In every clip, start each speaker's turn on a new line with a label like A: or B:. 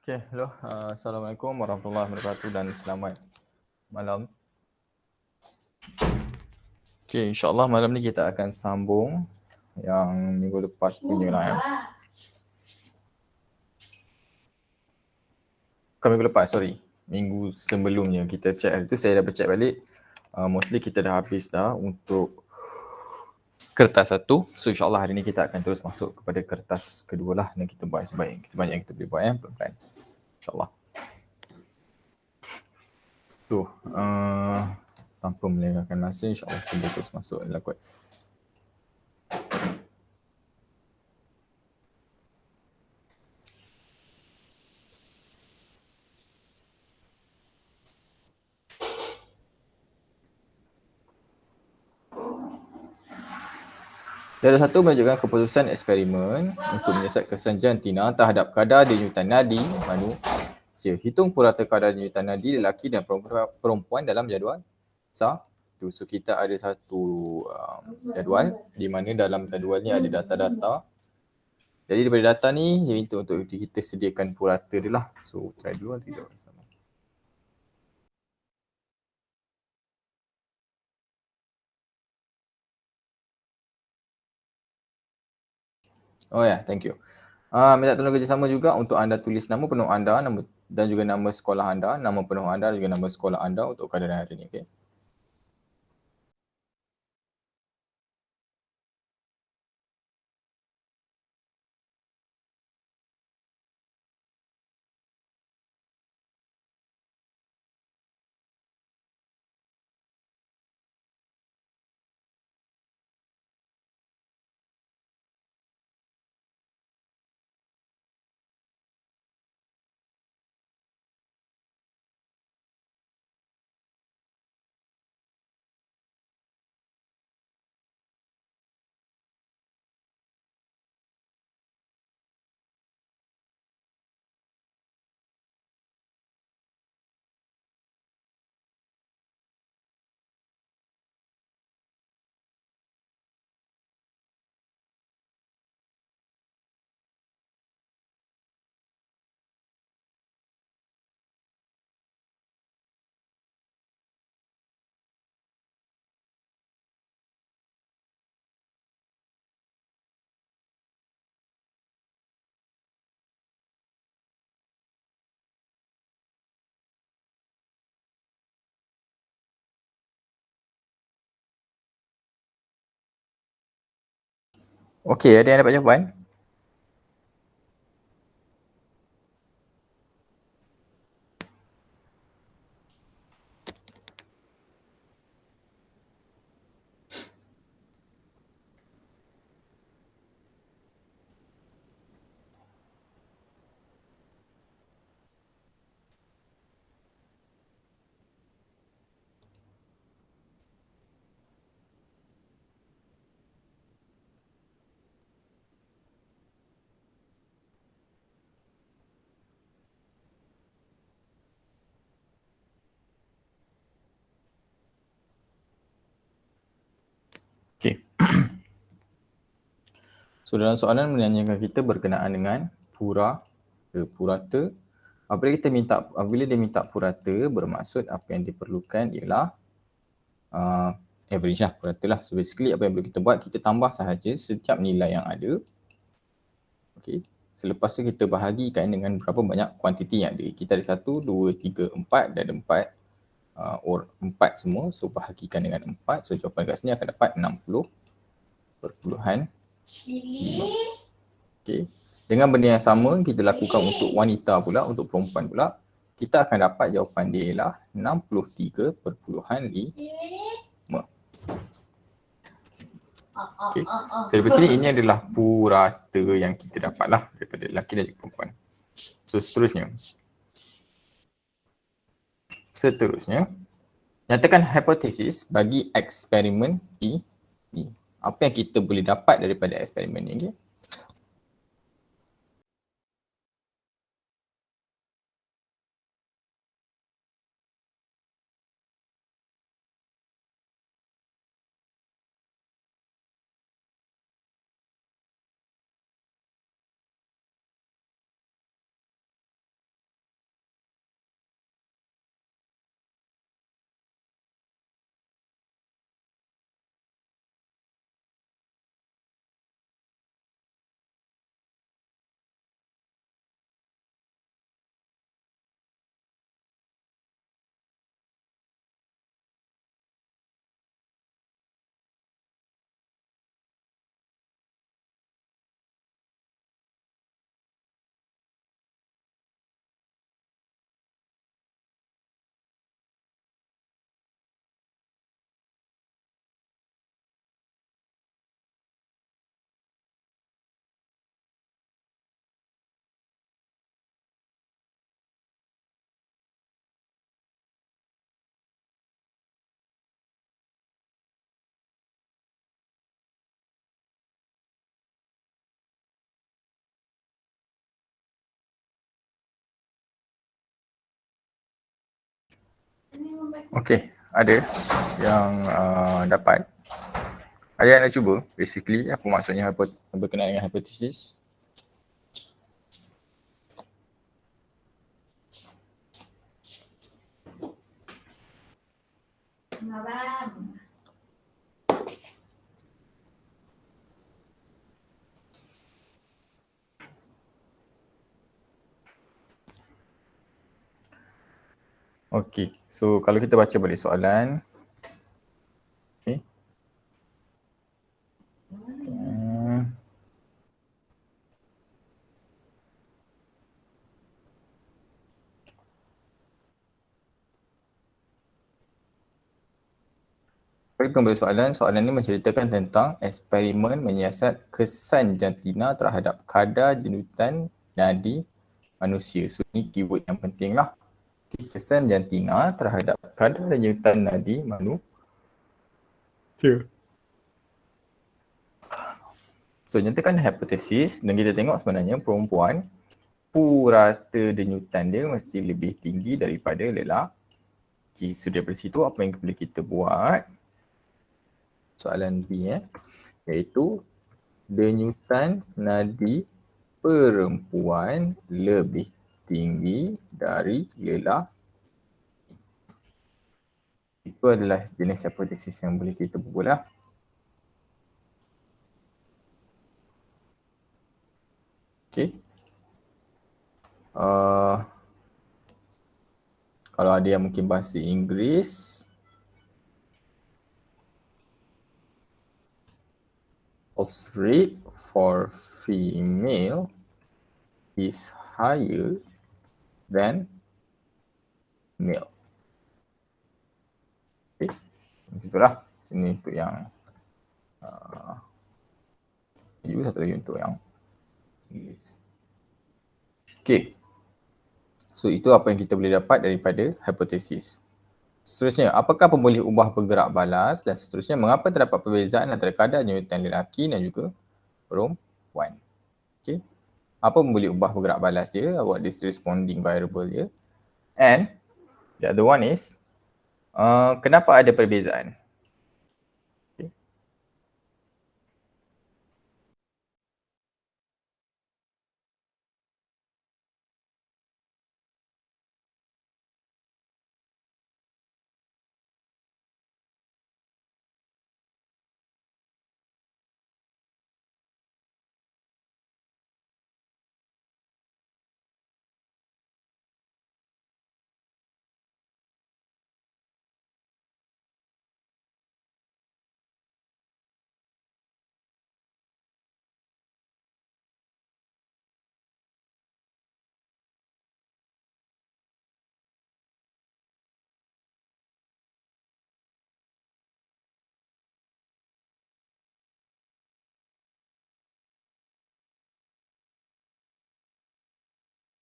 A: Okay, hello. Assalamualaikum warahmatullahi wabarakatuh dan selamat malam. Okay, insyaAllah malam ni kita akan sambung yang minggu lepas punya lah. Bukan minggu lepas, sorry. Minggu sebelumnya kita check hari tu, saya dah check balik. Mostly kita dah habis dah untuk kertas satu. So insyaAllah hari ni kita akan terus masuk kepada kertas kedua lah. Dan kita buat sebaik kita banyak yang kita boleh buat pelan-pelan. InsyaAllah. Tu, tanpa melengahkan masa, insyaAllah kita terus masuk dalam kuat. Dari satu menunjukkan keputusan eksperimen untuk menyiasat kesan jantina terhadap kadar denyutan nadi manusia. Hitung purata kadar denyutan nadi lelaki dan perempuan dalam jadual satu. So kita ada satu jadual di mana dalam jadual ni ada data-data. Jadi daripada data ni dia minta untuk kita sediakan purata dia lah. So try dulu nanti jawab sama. Oh ya, yeah, thank you. Minta tolong kerjasama juga untuk anda tulis nama penuh anda dan juga nama sekolah anda, nama penuh anda dan juga nama sekolah anda untuk keadaan hari ini. Okay? Okey, ada yang dapat jawapan? Okey. So dalam soalan menanyakan kita berkenaan dengan purata. Apabila dia minta purata, bermaksud apa yang diperlukan ialah average lah, purata lah. So basically apa yang perlu kita buat, kita tambah sahaja setiap nilai yang ada. Okey. Selepas tu kita bahagikan dengan berapa banyak kuantiti yang ada. Kita ada 1, 2, 3, 4 dan ada 4. 4 semua, so bahagikan dengan 4. So jawapan kat sini akan dapat 60.5. Okay. Dengan benda yang sama kita lakukan untuk wanita pula, untuk perempuan pula, kita akan dapat jawapan dia ialah 63.5. Okay. So daripada sini ini adalah purata yang kita dapat lah daripada lelaki dan juga perempuan. So seterusnya nyatakan hipotesis bagi eksperimen ini. Apa yang kita boleh dapat daripada eksperimen ini? Okay? Okey, ada yang dapat. Ada yang nak cuba? Basically, apa maksudnya berkenaan dengan hipotesis? Okey, so kalau kita baca balik soalan. Okey. Kita kembali soalan ni menceritakan tentang eksperimen menyiasat kesan jantina terhadap kadar jenutan nadi manusia. So ni keyword yang penting lah. Kesan jantina terhadap kadar jenutan nadi manusia. So nyatakan hipotesis dan kita tengok sebenarnya perempuan purata denyutan dia mesti lebih tinggi daripada lelaki. So daripada situ apa yang boleh kita buat? Soalan B iaitu denyutan nadi perempuan lebih tinggi dari lelaki. Itu adalah jenis hipotesis yang boleh kita buat lah. Okay. Kalau ada yang mungkin bahasa Inggeris, pulse rate for female is higher than male. Okay. Itulah. Sini untuk yang satu lagi untuk yang Inggeris. Okay. So itu apa yang kita boleh dapat daripada hipotesis. Seterusnya, apakah pemboleh ubah bergerak balas dan seterusnya mengapa terdapat perbezaan antara kadar jenutan lelaki dan juga perempuan. Okay. Apa pemboleh ubah bergerak balas dia, what is responding variable dia, and the other one is kenapa ada perbezaan. Okay.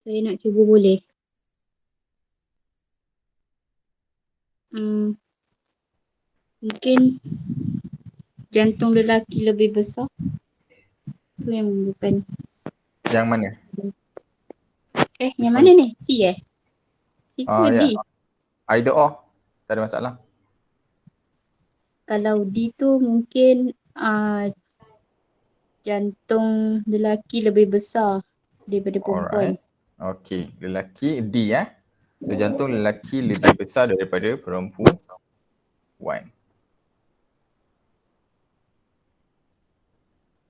B: Saya nak cuba boleh? Mungkin jantung lelaki lebih besar. Itu yang bukan.
A: Yang mana?
B: Yang mana ni? C C ke D?
A: Either or. Tak ada masalah.
B: Kalau D tu mungkin jantung lelaki lebih besar daripada perempuan.
A: Okay, lelaki D So jantung lelaki lebih besar daripada perempuan.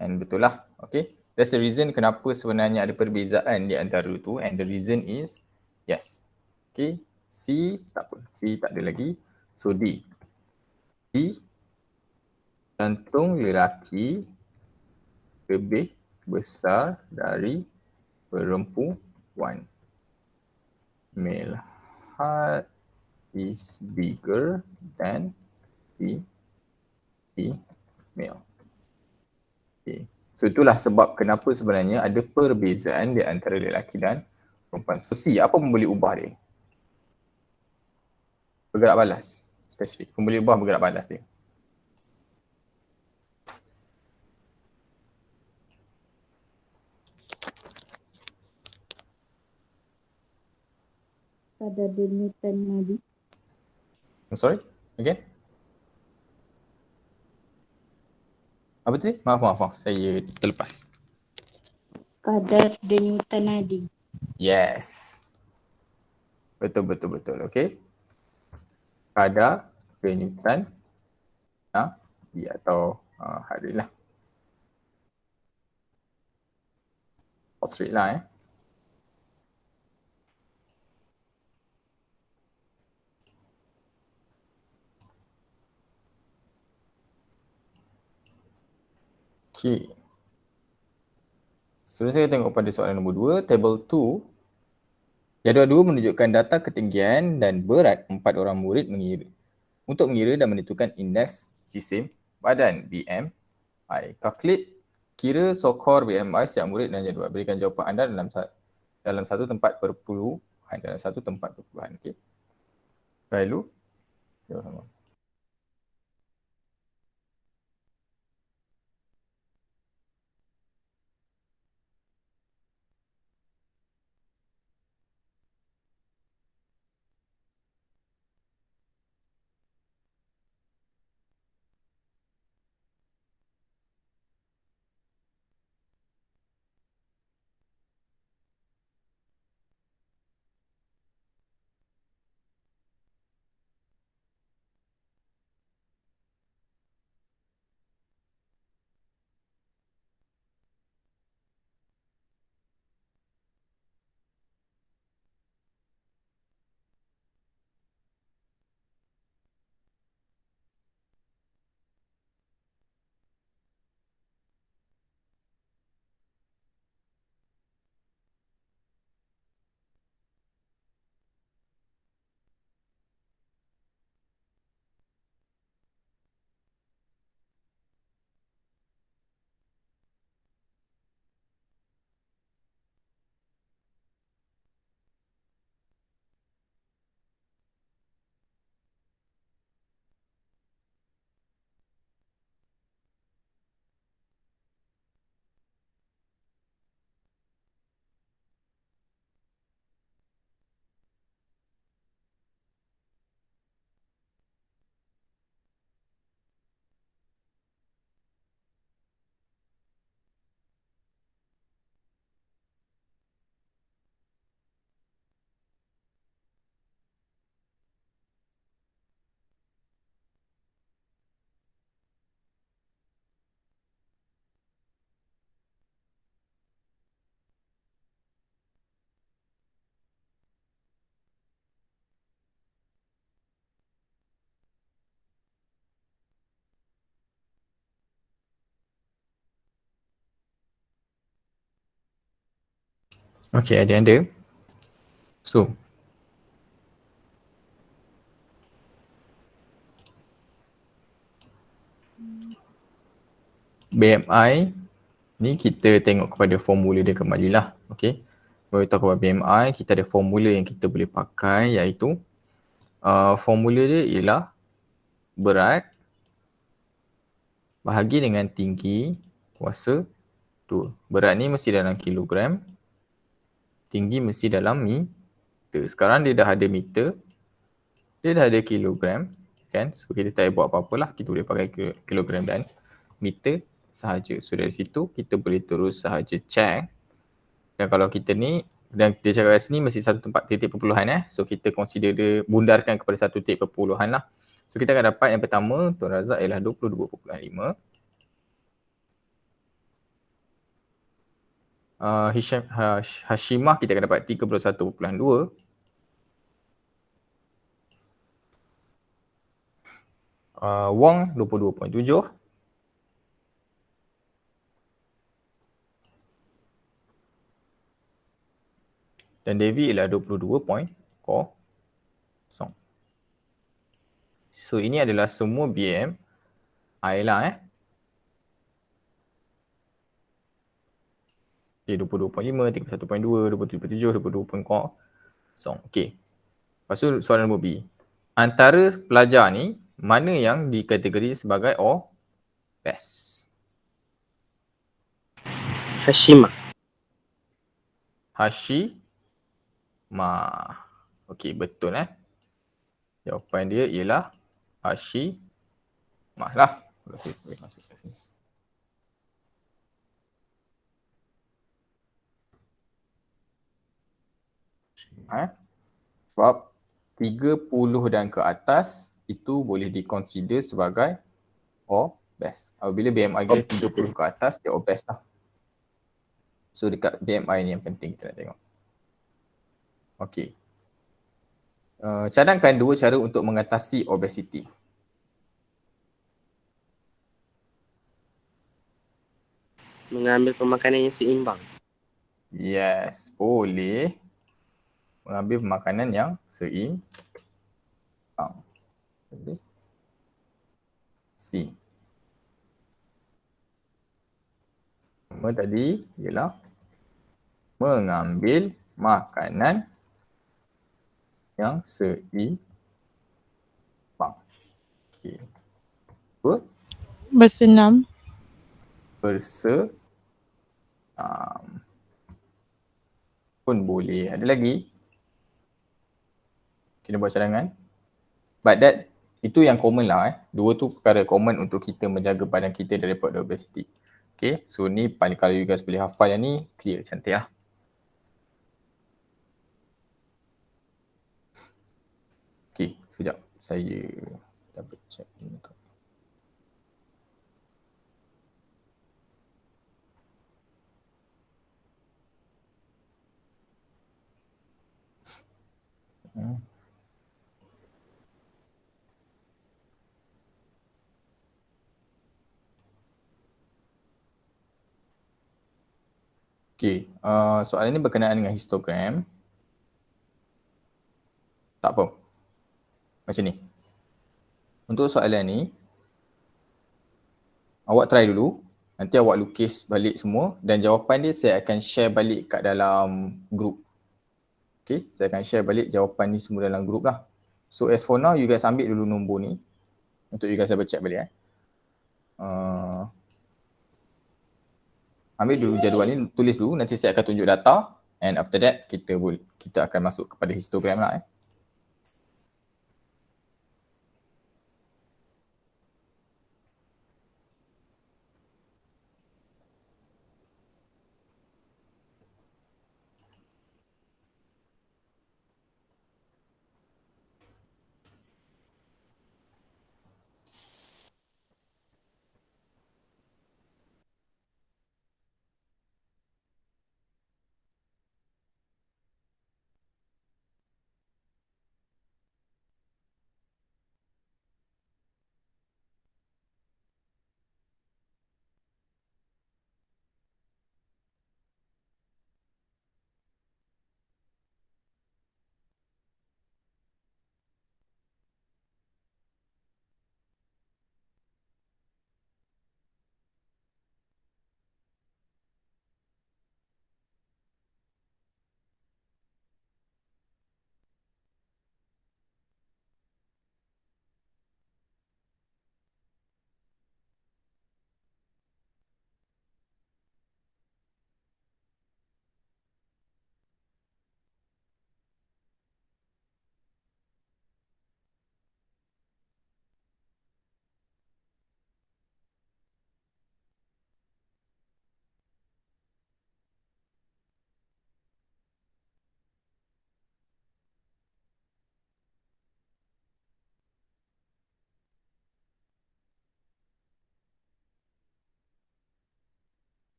A: And betul lah, okay. That's the reason kenapa sebenarnya ada perbezaan di antara itu, and the reason is, yes. Okay, C tak apa, C tak ada lagi. So D. D, jantung lelaki lebih besar dari perempuan. Male heart is bigger than the female. Okay. So itulah sebab kenapa sebenarnya ada perbezaan di antara lelaki dan perempuan. So C, apa pemboleh ubah dia? Bergerak balas. Spesifik. Pemboleh ubah bergerak balas dia.
B: Kadar denyutan nadi.
A: I'm sorry, again? Apa tadi? Maaf. Saya terlepas.
B: Kadar denyutan nadi.
A: Yes. Betul. Okay. Kadar denyutan nadi atau heart rate lah. Pulse rate lah Okay. Seterusnya kita tengok pada soalan nombor 2, table 2. Jadual 2 menunjukkan data ketinggian dan berat 4 orang murid mengira. Untuk mengira dan menentukan indeks jisim badan BMI. Calculate kira sokor BMI setiap murid dan jadual. Berikan jawapan anda dalam satu tempat perpuluhan. Okey. Try dulu. Jawab sama. Okey, ada. So, BMI ni kita tengok kepada formula dia kembali lah. Okey. Kalau kita tahu BMI, kita ada formula yang kita boleh pakai iaitu formula dia ialah berat bahagi dengan tinggi kuasa 2. Berat ni mesti dalam kilogram, tinggi mesti dalam meter. Sekarang dia dah ada meter, dia dah ada kilogram kan. So kita tak payah buat apa-apa lah, kita boleh pakai kilogram dan meter sahaja. So dari situ kita boleh terus sahaja check. Dan kalau kita ni, dan dia cakap kat sini mesti satu tempat titik perpuluhan So kita consider dia bundarkan kepada satu titik perpuluhan lah. So kita akan dapat yang pertama, Tuan Razak ialah 22.5. Hashimah kita akan dapat 31.2. Wong 22.7. Dan Devi ialah 22.0. So ini adalah semua BMI lah Okay, 22.5, 31.2, 27.7, 22.0. Okay. Lepas tu soalan nombor B. Antara pelajar ni, mana yang dikategori sebagai best? Hashimah. Okay, betul Jawapan dia ialah Hashimah lah. Boleh masuk kat sini. Sebab 30 dan ke atas itu boleh diconsider sebagai obese. Apabila BMI dia 30 ke atas, dia obese lah. So dekat BMI ni yang penting kita nak tengok. Okey. Cadangkan dua cara untuk mengatasi obesiti.
C: Mengambil pemakanan yang seimbang.
A: Yes, boleh mengambil makanan yang seimbang. Boleh. C. Pertama tadi ialah mengambil makanan yang seimbang. Okey. Dua,
D: Bersenam.
A: bersenam pun boleh. Ada lagi? Kena buat cadangan. But that, itu yang common lah. Dua tu perkara common untuk kita menjaga badan kita daripada obesity. Okay, so ni paling kalau you guys boleh hafal yang ni, clear, cantik lah. Okay, sekejap. Saya double check ni. Okay, soalan ni berkenaan dengan histogram. Tak apa. Macam ni. Untuk soalan ni, awak try dulu. Nanti awak lukis balik semua dan jawapan dia saya akan share balik kat dalam group. Okay, saya akan share balik jawapan ni semua dalam group lah. So as for now, you guys ambil dulu nombor ni untuk you guys double check balik. Ambil dulu jadual ni, tulis dulu, nanti saya akan tunjuk data and after that kita akan masuk kepada histogram lah.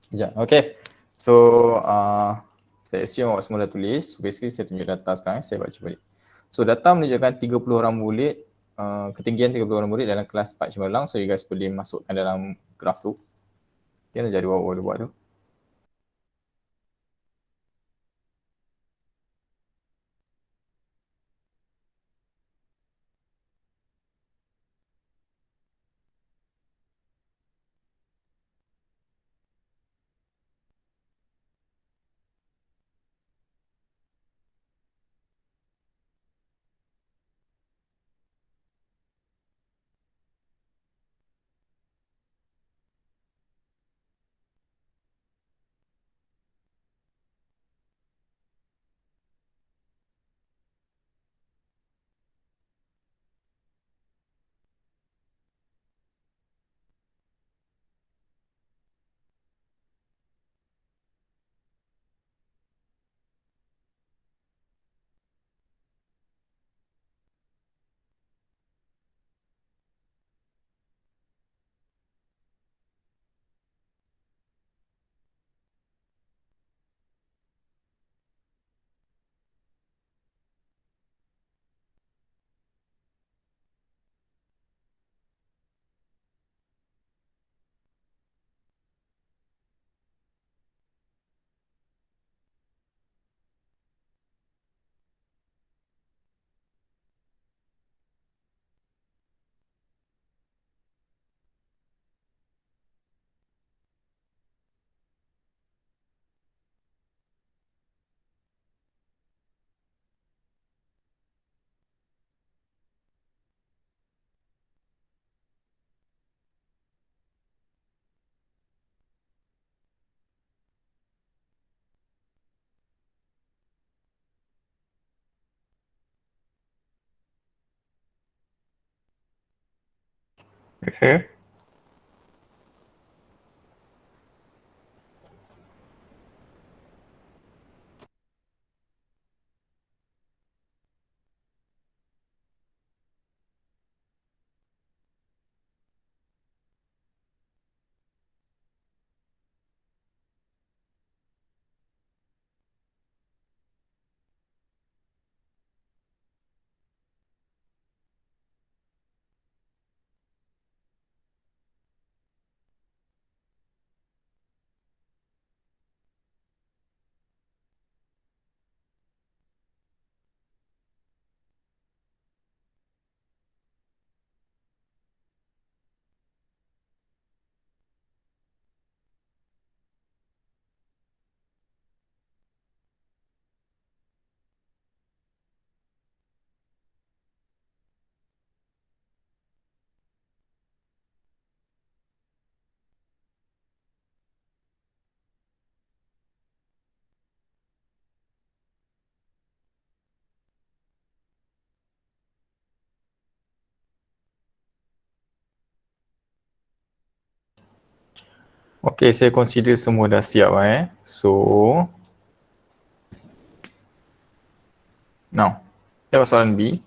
A: Sekejap, okay. So, saya assume awak semua dah tulis. Basically saya tunjuk data sekarang, saya baca balik. So, data menunjukkan 30 orang murid, ketinggian 30 orang murid dalam kelas Pak Cemerlang. So, you guys boleh masukkan dalam graf tu. Dia nak jadi awak boleh buat tu. Fair? Okay, saya consider semua dah siap So, now, jawab soalan B.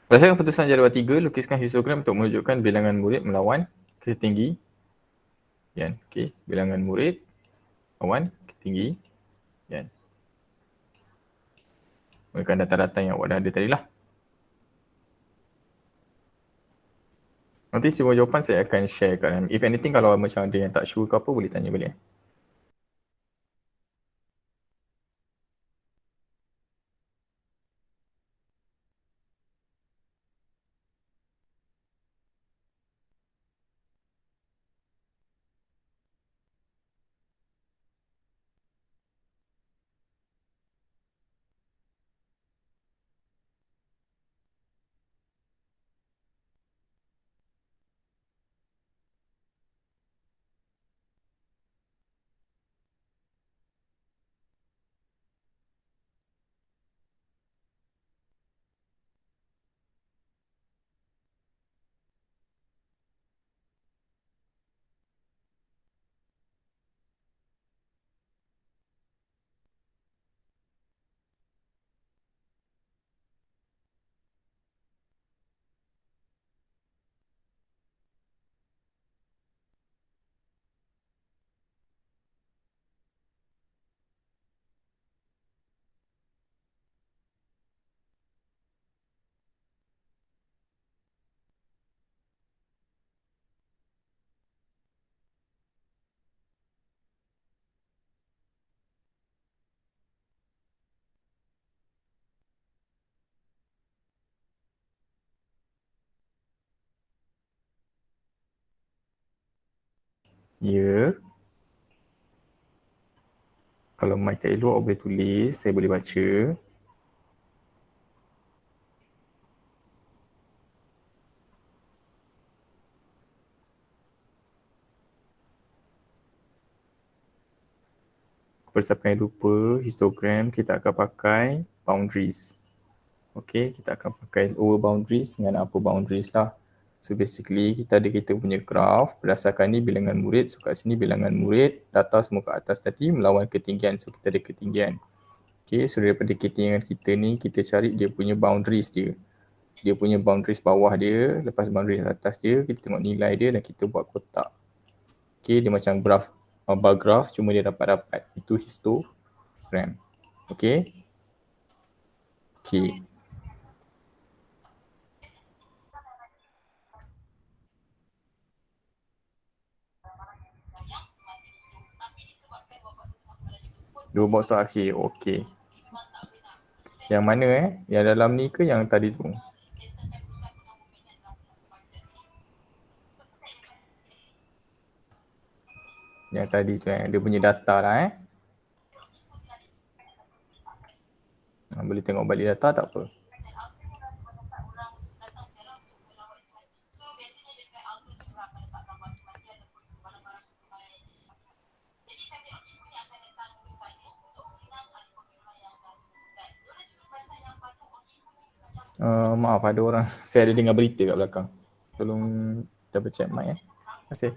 A: Berdasarkan keputusan jadual 3, lukiskan histogram untuk menunjukkan bilangan murid melawan ketinggian. Okay, bilangan murid melawan ketinggian. Gunakan data-data yang awak dah ada tadi lah. Nanti semua jawapan saya akan share kat. If anything, kalau macam ada yang tak sure ke apa, boleh tanya balik. Ya. Kalau mic tak elok, awak boleh tulis. Saya boleh baca. Kepada siapa yang lupa, histogram kita akan pakai boundaries. Okay, kita akan pakai lower boundaries dengan upper boundaries lah. So basically kita punya graph, berdasarkan ni bilangan murid, so kat sini bilangan murid, data semua kat atas tadi melawan ketinggian, so kita ada ketinggian. Okay, so daripada ketinggian kita ni, kita cari dia punya boundaries dia. Dia punya boundaries bawah dia, lepas boundaries atas dia, kita tengok nilai dia dan kita buat kotak. Okay, dia macam graph, bar graph, cuma dia dapat-dapat. Itu histogram. Okay. Okay. Dua box terakhir, okey. Yang mana Yang dalam ni ke yang tadi tu? Yang tadi tu dia punya data lah Boleh tengok balik data tak apa. Maaf ada orang, saya ada dengar berita kat belakang. Tolong double check mic Terima kasih.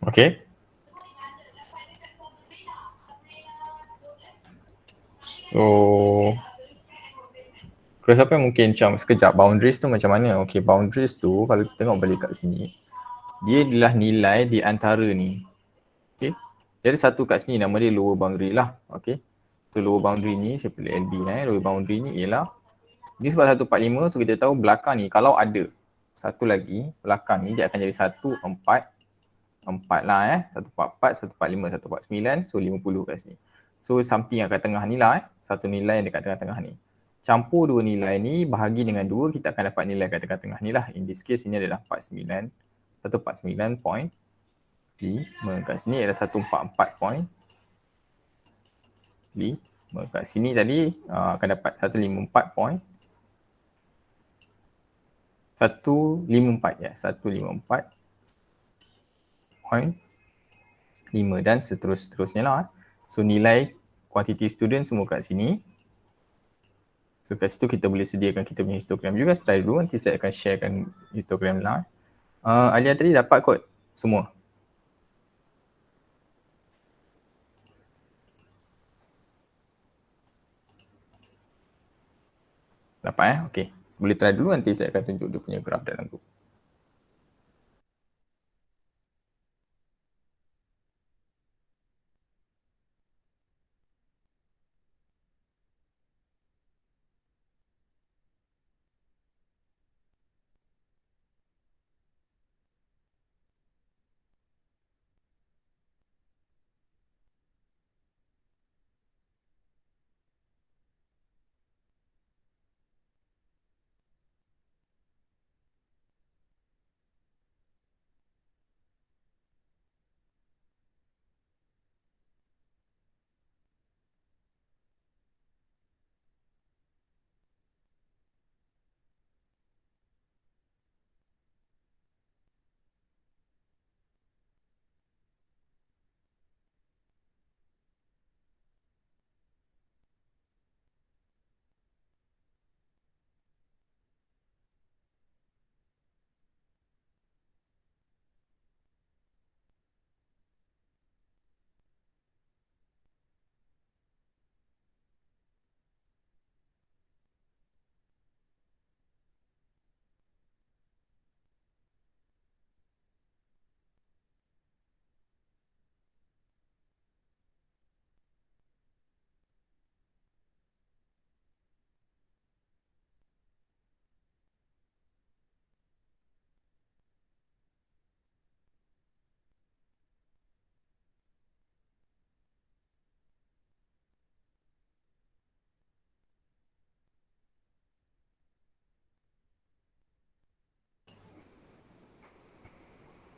A: Okay. So, kalau siapa yang mungkin macam sekejap boundaries tu macam mana? Okay, boundaries tu kalau kita tengok balik kat sini, dia adalah nilai di antara ni. Okay. Dia ada satu kat sini nama dia lower boundary lah. Okay. So lower boundary ni saya pilih LB lower boundary ni ialah dia sebab 145 so kita tahu belakang ni kalau ada satu lagi belakang ni dia akan jadi 144 lah 144, 145, 149 so 50 kat sini. So something yang kat tengah ni lah satu nilai yang dekat tengah-tengah ni. Campur dua nilai ni bahagi dengan 2 kita akan dapat nilai kat tengah-tengah ni lah. In this case ini adalah 49 149.5 kat sini adalah 144.5 kat sini tadi akan dapat 154.5 ya 154.5 dan seterusnya lah. So nilai quantity student semua kat sini. So kat situ kita boleh sediakan kita punya histogram juga. Setelah dulu nanti saya akan sharekan histogram lah. Alia tadi dapat kot semua. Dapat okay. Boleh try dulu nanti saya akan tunjuk dia punya graf dalam group.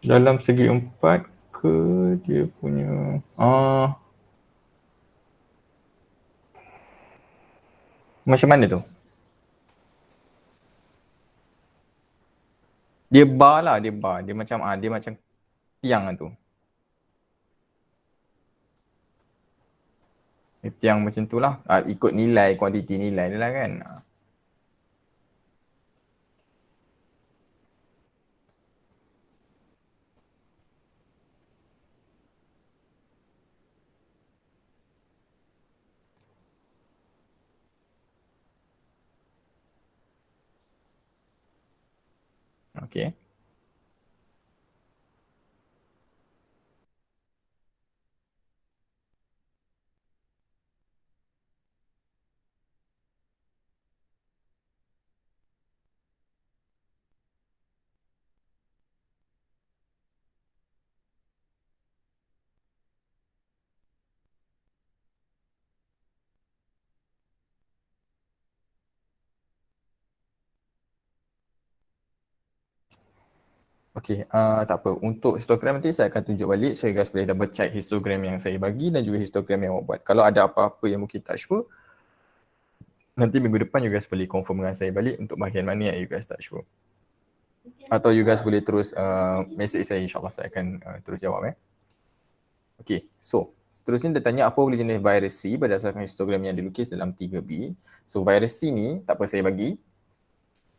A: Dalam segi empat ke dia punya macam mana tu? Dia bar lah, dia bar. Dia macam tiang lah tu. Tiang macam tu lah. Ikut nilai, kuantiti nilai dia lah kan. Okay. Okay, tak apa. Untuk histogram nanti saya akan tunjuk balik so you guys boleh double check histogram yang saya bagi dan juga histogram yang awak buat. Kalau ada apa-apa yang mungkin tak sure, nanti minggu depan you guys boleh confirm dengan saya balik untuk bahagian mana yang you guys tak sure. Atau you guys boleh terus message saya, insyaAllah saya akan terus jawab. Okay, so seterusnya dia tanya apa boleh jenis virus C berdasarkan histogram yang dilukis dalam 3B. So virus C ni tak apa saya bagi.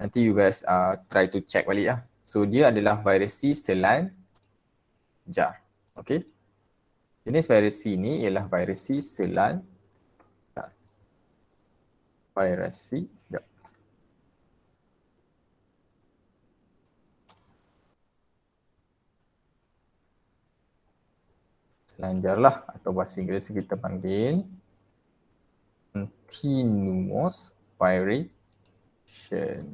A: Nanti you guys try to check balik lah. So dia adalah virus C selanjar. Okay. Jenis virus C ni ialah virus C selanjar. Virus C. Sekejap. Selanjar lah atau bahasa Inggeris kita panggil continuous viration.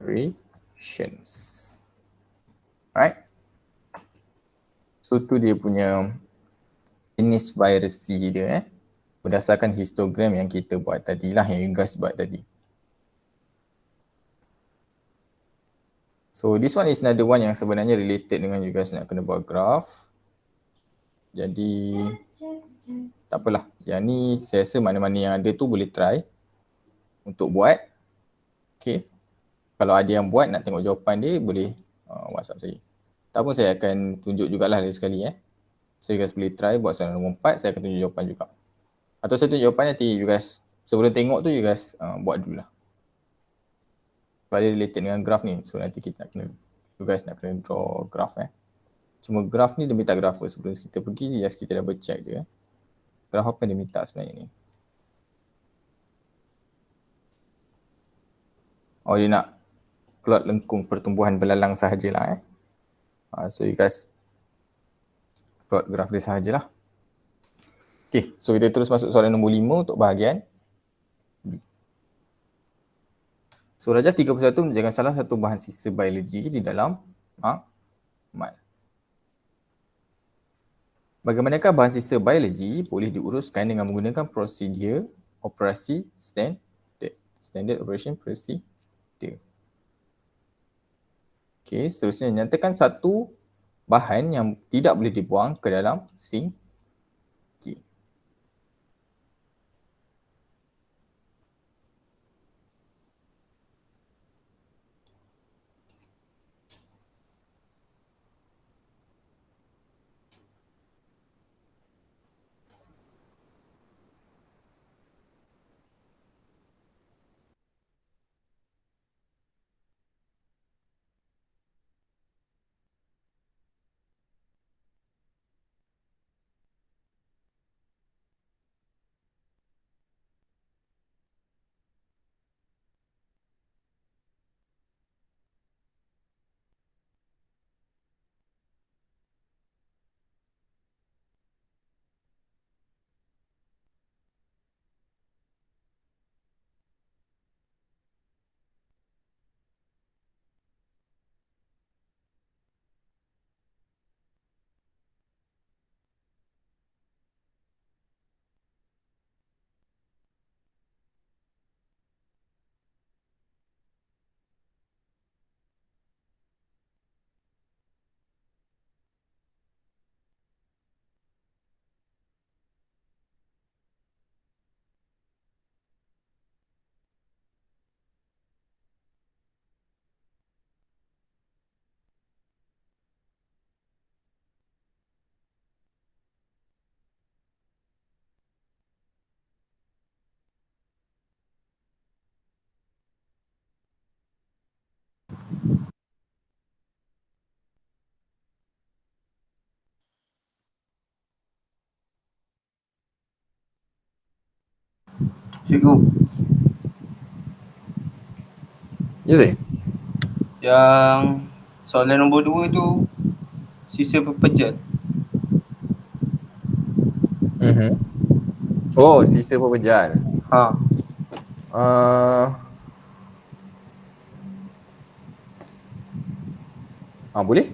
A: Variations. Alright. So tu dia punya jenis virus C dia berdasarkan histogram yang kita buat tadi lah, yang you guys buat tadi. So this one is another one yang sebenarnya related dengan you guys nak kena buat graph. Jadi tak apalah. Yang ni saya rasa mana-mana yang ada tu boleh try untuk buat. Okay. Kalau ada yang buat nak tengok jawapan dia boleh WhatsApp saya. Tak pun saya akan tunjuk jugalah lagi sekali. So you guys boleh try buat soalan nombor 4, saya akan tunjuk jawapan juga. Atau saya tunjuk jawapan nanti you guys sebelum tengok tu you guys buat dulu lah. Sebab dia related dengan graph ni. So nanti kita nak kena, you guys nak kena draw graph Cuma graph ni dia minta graph sebelum kita pergi, just kita double check je. Graph apa dia minta sebenarnya ni? Oh dia nak plot lengkung pertumbuhan belalang sahajalah so you guys plot graph dia sahajalah. Okay, so kita terus masuk soalan nombor 5 untuk bahagian B. So darjah 31 menjadikan salah satu bahan sisa biologi di dalam mal. Bagaimanakah bahan sisa biologi boleh diuruskan dengan menggunakan prosedur operasi standard operation procedure. Okay, seterusnya nyatakan satu bahan yang tidak boleh dibuang ke dalam sink.
E: Cikgu,
A: Ya Zain?
E: yang soalan nombor 2 tu sisa pepejal.
A: Oh, sisa pepejal.
E: Ha.
A: Boleh?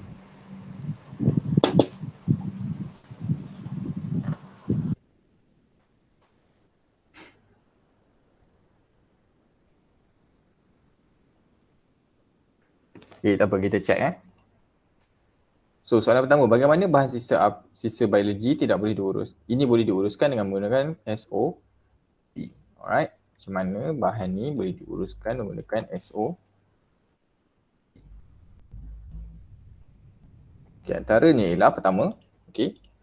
A: Okay, tak apa, kita check So, soalan pertama, bagaimana bahan sisa biologi tidak boleh diurus? Ini boleh diuruskan dengan menggunakan SOP. Alright, macam mana bahan ni boleh diuruskan menggunakan SOP? Okay, antaranya ialah pertama,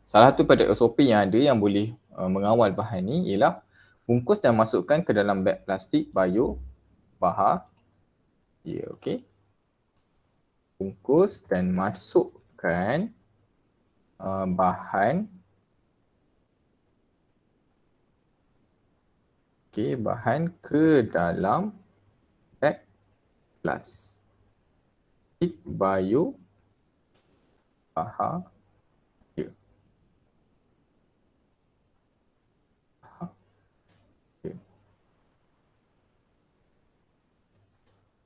A: salah satu pada SOP yang ada yang boleh mengawal bahan ni ialah bungkus dan masukkan ke dalam beg plastik bio bahagia. Bungkus dan masukkan bahan bahan ke dalam beg plastik bio bahagia.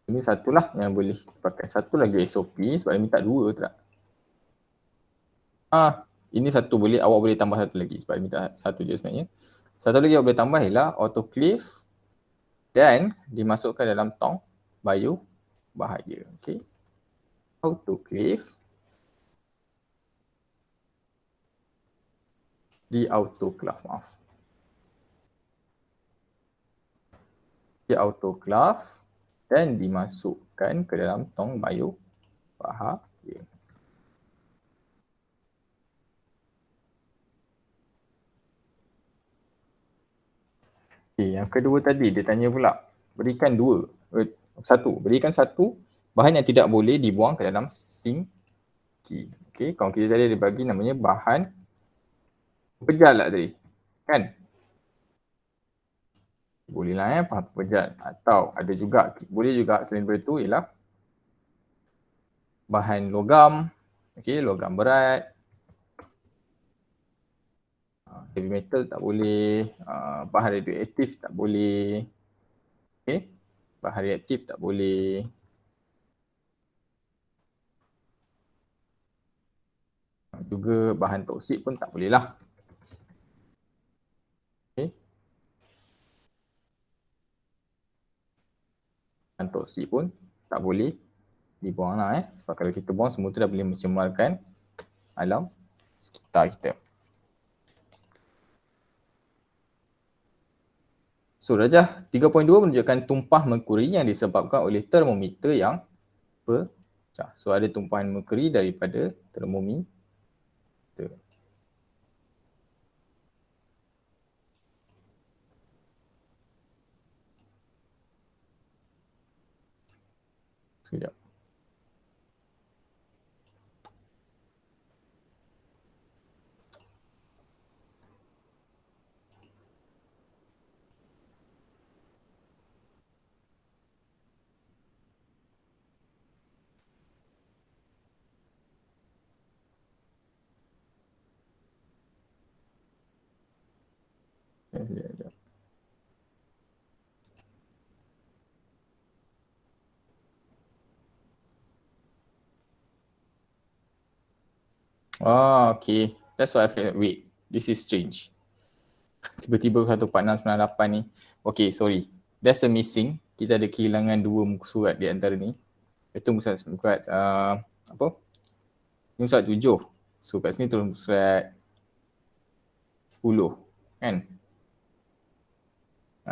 A: Ini satulah yang boleh pakai. Satu lagi SOP sebab dia minta dua tak? Ini satu boleh, awak boleh tambah satu lagi sebab dia minta satu je sebenarnya. Satu lagi awak boleh tambah ialah autoclave dan dimasukkan dalam tong bio bahagia. Okay. Autoclave di autoclave, maaf. Di autoclave dan dimasukkan ke dalam tong bio bahagia. Yang kedua tadi dia tanya pula, berikan berikan satu bahan yang tidak boleh dibuang ke dalam sinki. Okay, kalau kita tadi dia bagi namanya bahan pepejal lah tadi, kan? Bolehlah bahan pepejal, atau ada juga, boleh juga selain daripada itu ialah bahan logam, logam berat, heavy metal tak boleh, bahan radioaktif tak boleh, bahan reaktif tak boleh. Juga bahan toksik pun tak boleh lah. Bahan toksik pun tak boleh dibuang lah sebab kalau kita buang semua tu dah boleh mencemarkan alam sekitar kita. So Rajah 3.2 menunjukkan tumpah merkuri yang disebabkan oleh termometer yang pecah. So ada tumpahan merkuri daripada termometer. Sekejap. Sekejap. Okay. That's why I feel, wait, this is strange. Tiba-tiba 14698 ni. Okay, sorry. That's a missing. Kita ada kehilangan dua muka surat di antara ni. Itu muka surat apa? Ini surat 7. So kat sini turun surat 10 kan?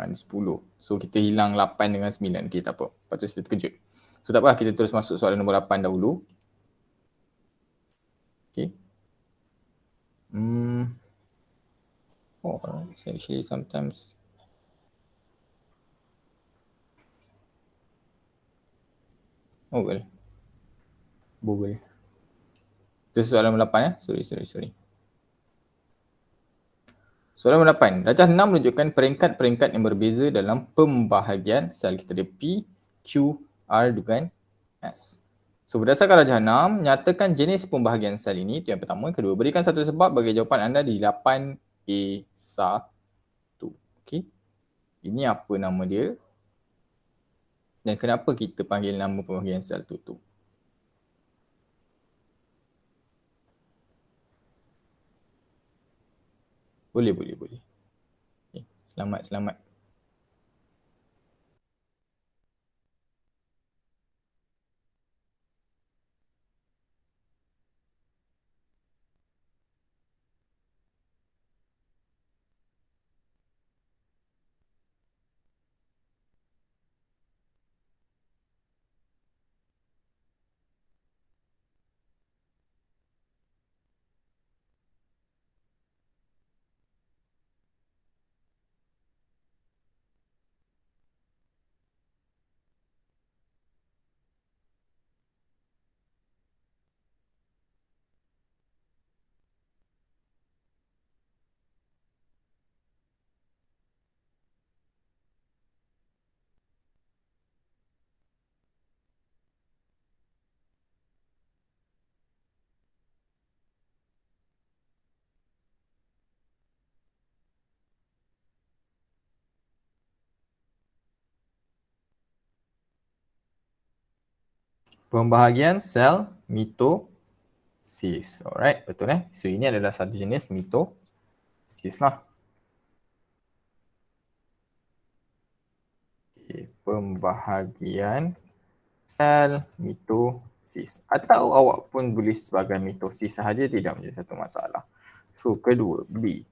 A: Ni 10. So kita hilang 8 dengan 9. Okay, tak apa. Patut kita terkejut. So tak apa, kita terus masuk soalan nombor 8 dahulu. Okay. Actually sometimes boleh. Itu soalan nombor 8 ya. Sorry. Soalan nombor 8. Darjah 6 menunjukkan peringkat-peringkat yang berbeza dalam pembahagian sel. Kita ada P, Q, R dengan S. So berdasarkan darjah 6, nyatakan jenis pembahagian sel ini. Itu yang pertama. Kedua, berikan satu sebab bagi jawapan anda di 8A1. Okey. Ini apa nama dia? Dan kenapa kita panggil nama pembahagian sel tu? Boleh. Okay. Selamat. Pembahagian sel mitosis. Alright, betul So ini adalah satu jenis mitosis lah. Okay. Pembahagian sel mitosis. Atau awak pun boleh sebagai mitosis sahaja, tidak menjadi satu masalah. So kedua, B.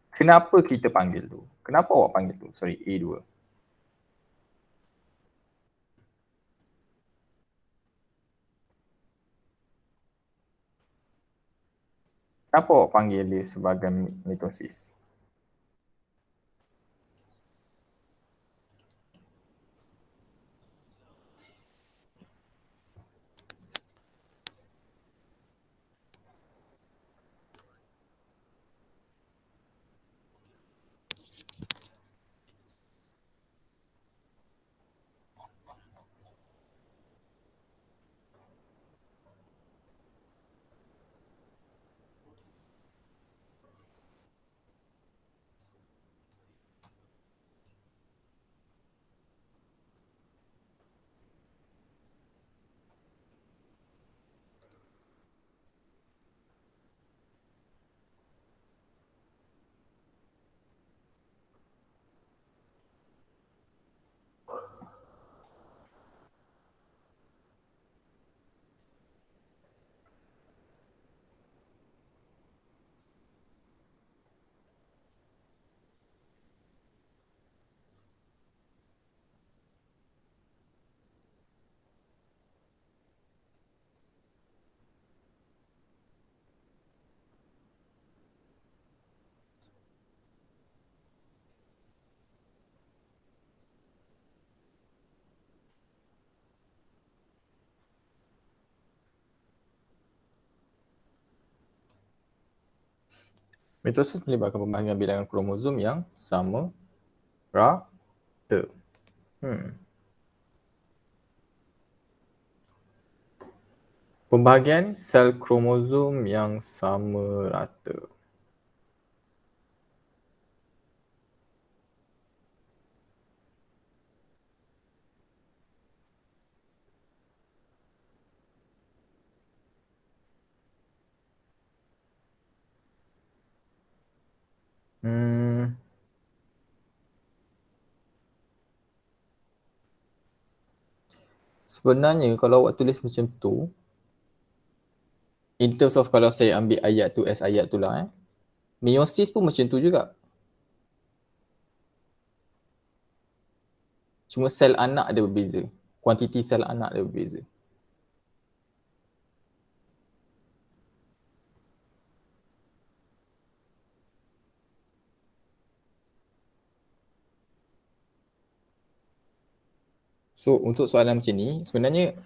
A: Kenapa kita panggil tu? Kenapa awak panggil tu? Sorry, A2. Kenapa awak panggil dia sebagai mitosis? Mitosis melibatkan pembahagian bilangan kromosom yang sama rata. Pembahagian sel kromosom yang sama rata. Sebenarnya kalau awak tulis macam tu, in terms of kalau saya ambil ayat tu as ayat tu lah, meiosis pun macam tu juga. Cuma sel anak dia berbeza. Kuantiti sel anak dia berbeza. So untuk soalan macam ni, sebenarnya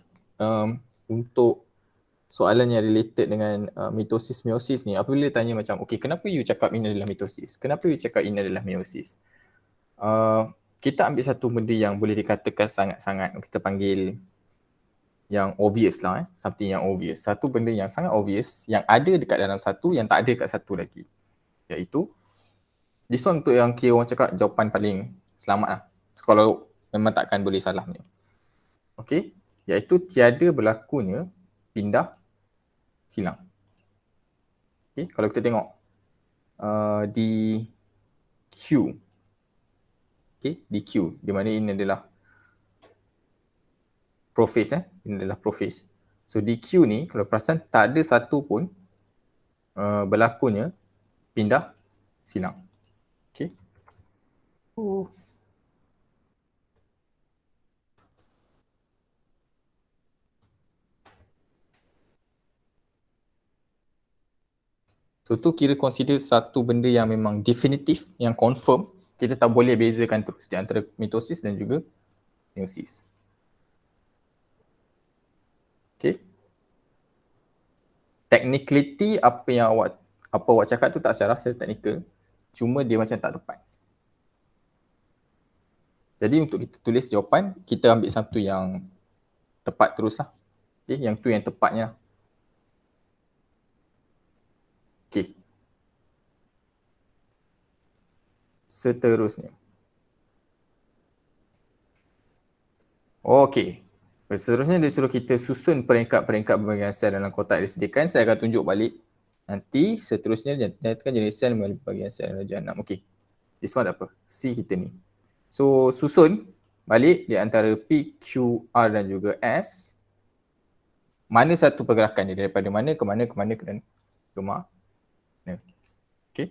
A: untuk soalan yang related dengan mitosis meiosis ni, apabila tanya macam okay, kenapa you cakap ini adalah mitosis? Kenapa you cakap ini adalah meiosis? Kita ambil satu benda yang boleh dikatakan sangat-sangat kita panggil yang obvious lah, something yang obvious. Satu benda yang sangat obvious yang ada dekat dalam satu yang tak ada dekat satu lagi. Iaitu this one untuk yang kira orang cakap jawapan paling selamat lah. So, kalau memang takkan boleh salah ni. Okay, iaitu tiada berlakunya pindah silang. Okay, kalau kita tengok di Q. Okay, di Q, di mana ini adalah prophase ini adalah prophase. So di Q ni kalau perasan tak ada satu pun berlakunya pindah silang. Okay. So tu kira consider satu benda yang memang definitif, yang confirm, kita tak boleh bezakan terus di antara mitosis dan juga meiosis. Okay. Technicality apa yang awak cakap tu tak secara teknikal, cuma dia macam tak tepat. Jadi untuk kita tulis jawapan, kita ambil satu yang tepat teruslah. Okay, yang tu yang tepatnya. Okay. Seterusnya. Okay. Seterusnya dia suruh kita susun peringkat-peringkat pembagian sel dalam kotak yang disediakan. Saya akan tunjuk balik. Nanti seterusnya nyatakan jenis sel melalui pembagian sel darjah 6. Okay. This one apa? C kita ni. So susun balik di antara P, Q, R dan juga S. Mana satu pergerakan dia daripada mana ke mana dan ke mana. Okay.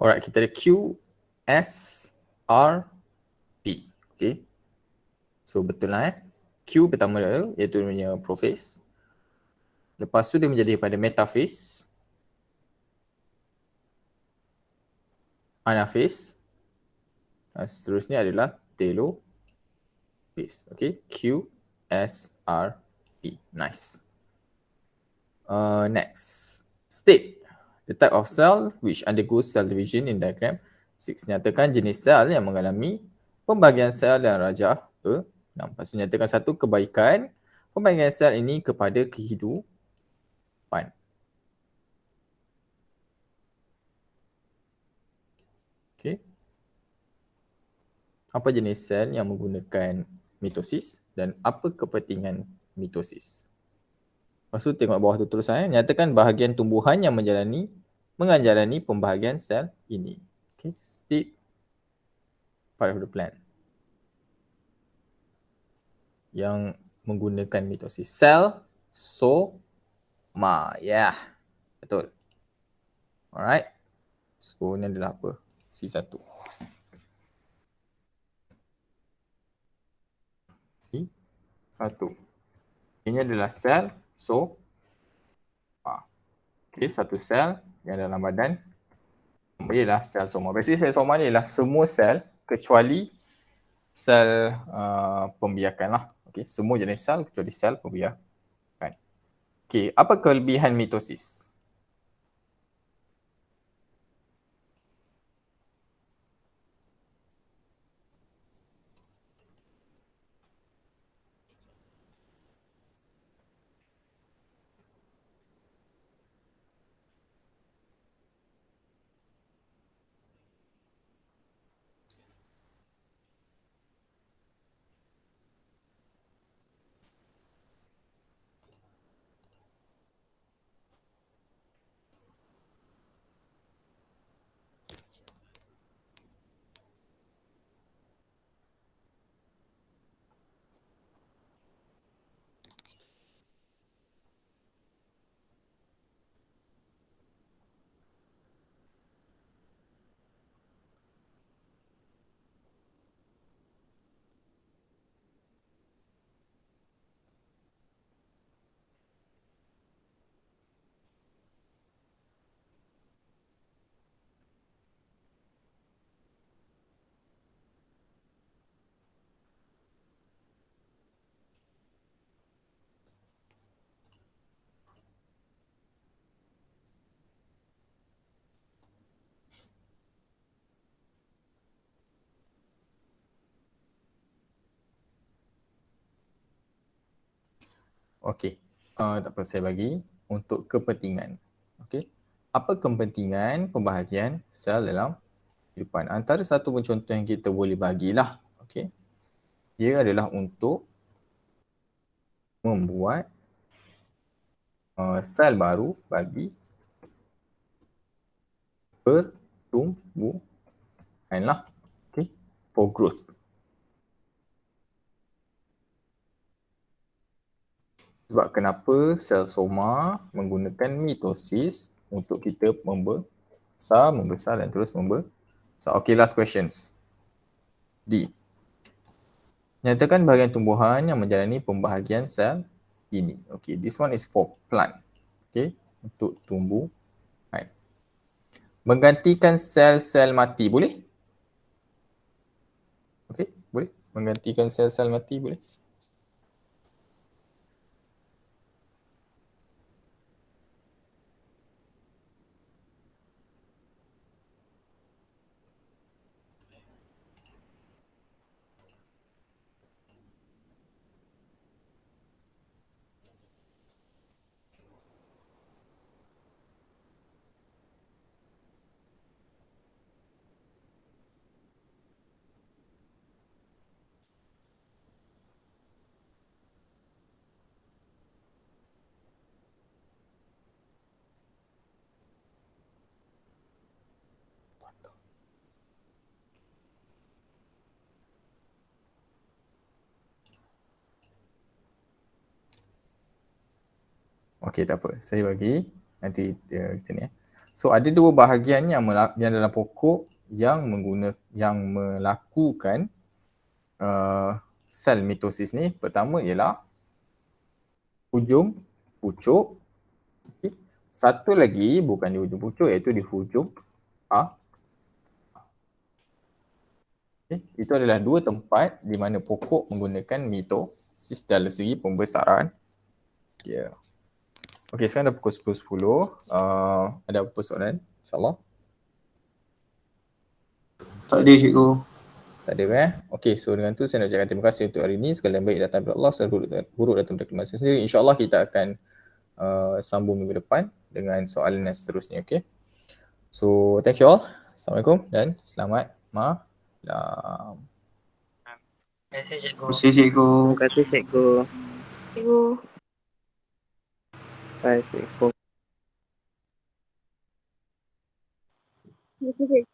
A: Alright, kita ada Q, S, R, P. Okay. So betul lah Q pertama dulu iaitu dia punya prophase. Lepas tu dia menjadi pada metaphase, anaphase. Dan seterusnya adalah telophase. Okay. Q, S, R, P. Nice. Next. State. The type of cell which undergoes cell division in diagram 6. Nyatakan jenis sel yang mengalami pembagian sel dan rajah ke 6. Lepas tu nyatakan satu kebaikan pembagian sel ini kepada kehidupan. Okay. Apa jenis sel yang menggunakan mitosis dan apa kepentingan mitosis? Lepas tu tengok bawah tu terus nyatakan bahagian tumbuhan yang menjalani pembahagian sel ini. Okay, state part of the plant yang menggunakan mitosis. Sel soma. Yeah. Betul. Alright. So ni adalah apa? C1. C1. Ini adalah sel soma. Okay, satu sel yang dalam badan ialah sel soma. Biasanya sel soma ni ialah semua sel kecuali sel pembiakan lah. Okay, semua jenis sel kecuali sel pembiakan. Okey, apa kelebihan mitosis? Okey, tak apa, saya bagi untuk kepentingan. Okey, apa kepentingan pembahagian sel dalam kehidupan? Antara satu contoh yang kita boleh bagilah, okey, ia adalah untuk membuat sel baru bagi pertumbuhan lah, okey, for growth. Sebab kenapa sel soma menggunakan mitosis untuk kita membesar dan terus membesar. Okay, last questions. D. Nyatakan bahagian tumbuhan yang menjalani pembahagian sel ini. Okay, this one is for plant. Okay, untuk tumbuhan. Menggantikan sel-sel mati, boleh? Okay, boleh. Menggantikan sel-sel mati, boleh? Okey, tak apa. Saya bagi nanti kita ni. So ada dua bahagian yang dalam pokok yang melakukan sel mitosis ni. Pertama ialah hujung pucuk. Okay. Satu lagi bukan di hujung pucuk, iaitu di hujung A. Okay. Itu adalah dua tempat di mana pokok menggunakan mitosis dalam segi pembesaran. Ya. Yeah. Okey, sekarang dah pukul 10.10. Ada apa soalan? InsyaAllah.
E: Tak ada cikgu.
A: Tak ada Okey, so dengan tu saya nak ucapkan terima kasih untuk hari ini. Segala yang baik datang daripada Allah, segala buruk datang daripada masa sendiri. InsyaAllah kita akan sambung minggu depan dengan soalan yang seterusnya. Okay. So, thank you all. Assalamualaikum dan selamat malam.
C: Terima kasih cikgu.
E: Terima kasih cikgu.
C: Terima kasih cikgu.
B: Cikgu.
C: Assalamualaikum.
B: Terima kasih.